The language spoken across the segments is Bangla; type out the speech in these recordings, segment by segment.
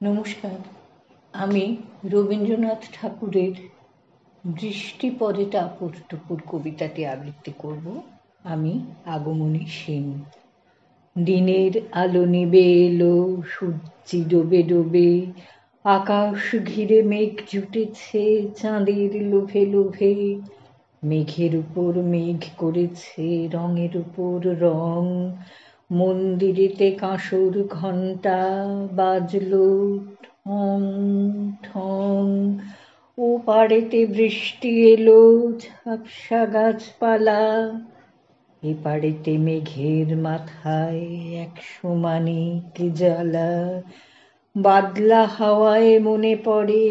নমস্কার। আমি রবীন্দ্রনাথ ঠাকুরের বৃষ্টি পড়ে টাপুর টুপুর কবিতাটি আবৃত্তি করব। আমি আগমনী সেন। দিনের আলো নিবে এলো, সূর্যি ডোবে ডোবে, আকাশ ঘিরে মেঘ জুটেছে চাঁদের লোভে লোভে। মেঘের উপর মেঘ করেছে রঙের উপর রং, মন্দিরেতে কাঁসর ঘণ্টা বাজলো ঠং ঠং। ও পাড়েতে বৃষ্টি এলো ঝাপসা গাছপালা, এ পাড়েতে মেঘের মাথায় 100 মানিক জ্বালা। বাদলা হাওয়ায় মনে পড়ে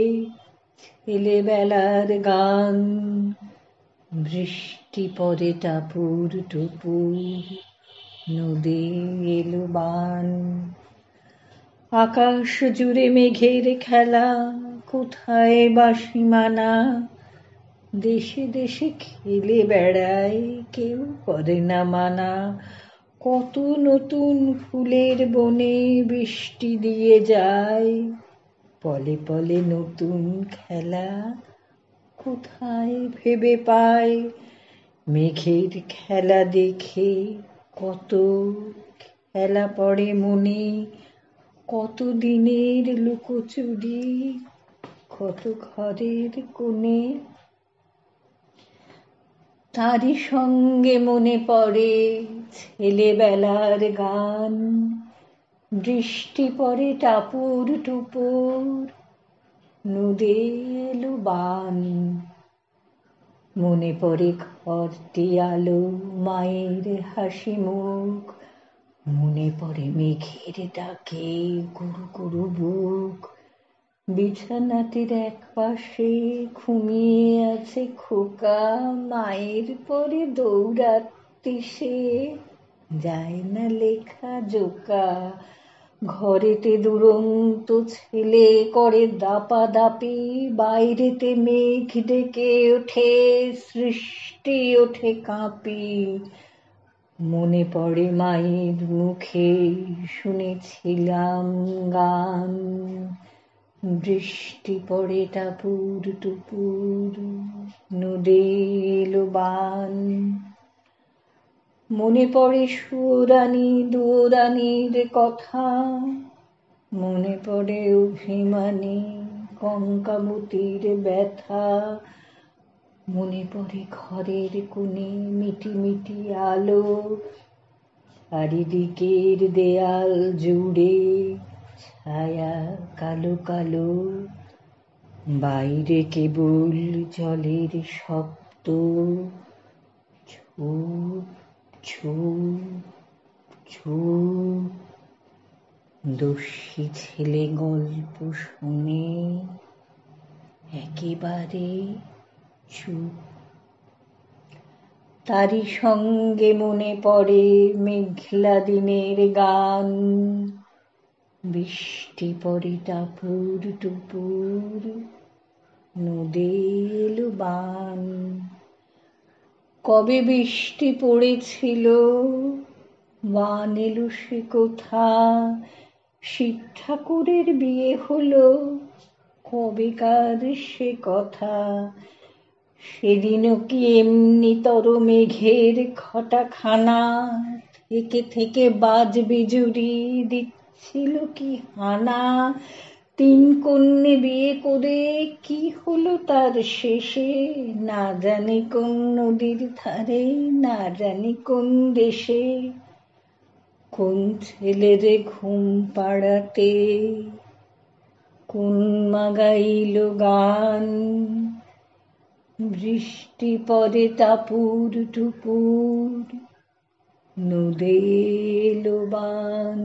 ছেলেবেলার গান, বৃষ্টি পড়ে টাপুর টুপুর, নদী এলো বান। আকাশ জুড়ে মেঘের খেলা, কোথায় বা সীমানা, দেশে দেশে খেলে বেড়ায় কেউ করে না মানা। কত নতুন ফুলের বনে বৃষ্টি দিয়ে যায়, পলে পলে নতুন খেলা কোথায় ভেবে পায়। মেঘের খেলা দেখে কত খেলা পড়ে মনে, কত দিনের লুকোচুরি কত ঘরের কোণে। তারই সঙ্গে মনে পড়ে ছেলেবেলার গান, বৃষ্টি পড়ে টাপুর টুপুর, নদী এলো বান। মনে পড়ে ঘরটি আলো, মায়ের হাসি মুখ, মনে পড়ে মেঘের ডাকে গুরু গুরু বুক। বিছানাটির এক পাশে ঘুমিয়ে আছে খোকা, মায়ের পরে দৌড়াতে সে যায় না লেখা জোকা। ঘরেতে দুরন্ত ছেলে করে দাপাদাপি, বাইরেতে মেঘ ডেকে ওঠে সৃষ্টি ওঠে কাঁপি। মনে পড়ে মায়ের মুখে শুনেছিলাম গান, বৃষ্টি পড়ে টাপুর টুপুর, নদী এলো বান। মনে পড়ে সুরানি দুরানির কথা, মনে পড়ে অভিমানী কঙ্কাবতীর ব্যথা। মনে পড়ে ঘরের কোণে মিটি মিটি আলো, চারিদিকের দেয়াল জুড়ে ছায়া কালো কালো। বাইরে কেবল জলের শব্দ, ঝুপ ঝুপ ঝুপ। দস্যি ছেলে গল্প শুনে একেবারে চুপ। তারই সঙ্গে মনে পড়ে মেঘলা দিনের গান, বৃষ্টি পড়ে টাপুর টুপুর, নদী এলো বান। কবে বৃষ্টি পড়েছিল, বান এলো সে কোথা, শিব ঠাকুরের বিয়ে হলো কবেকার সে কথা। সেদিনও কি এমনি তর মেঘের ঘটাখানা, থেকে থেকে বাজ বিজুরি দিচ্ছিল কি হানা। 3 কন্যে বিয়ে করে কি হলো তার শেষে, না জানি কোন নদীর ধারে না জানি কোন দেশে। কোন ছেলের ঘুম পাড়াতে কোন মা গাইলো গান, বৃষ্টি পড়ে টাপুর টুপুর, নদী এলো বান।